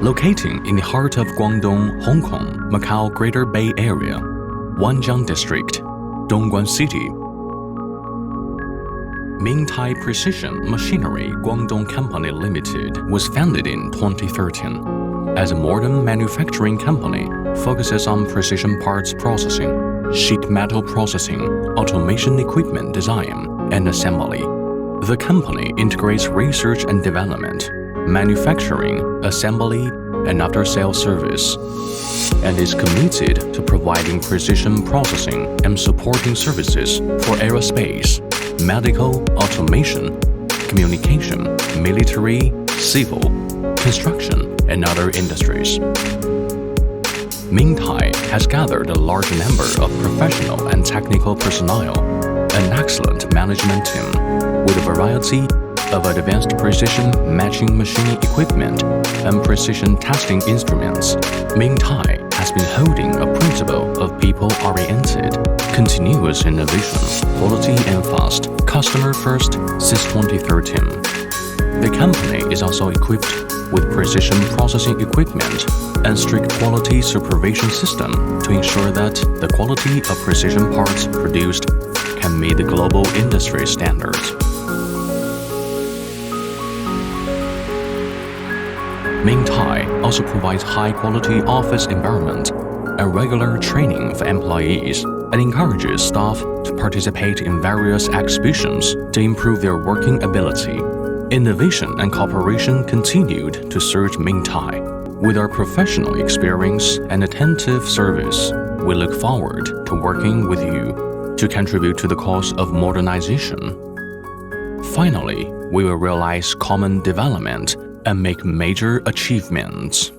Locating in the heart of Guangdong, Hong Kong, Macau Greater Bay Area, Wanjiang District, Dongguan City. Mingtai Precision Machinery Guangdong Company Limited was founded in 2013 as a modern manufacturing company focuses on precision parts processing, sheet metal processing, automation equipment design, and assembly. The company integrates research and development, manufacturing, assembly, and after-sales service, and is committed to providing precision processing and supporting services for aerospace, medical, automation, communication, military, civil, construction, and other industries. Mingtai has gathered a large number of professional and technical personnel, an excellent management team, with a variety of advanced precision matching machining equipment and precision testing instruments. Mingtai has been holding a principle of people-oriented, continuous innovation, quality and fast, customer first since 2013. The company is also equipped with precision processing equipment and strict quality supervision system to ensure that the quality of precision parts produced can meet the global industry standards. Mingtai also provides high-quality office environment and regular training for employees and encourages staff to participate in various exhibitions to improve their working ability. Innovation and cooperation continued to surge Mingtai. With our professional experience and attentive service, we look forward to working with you to contribute to the cause of modernization. Finally, we will realize common development and make major achievements.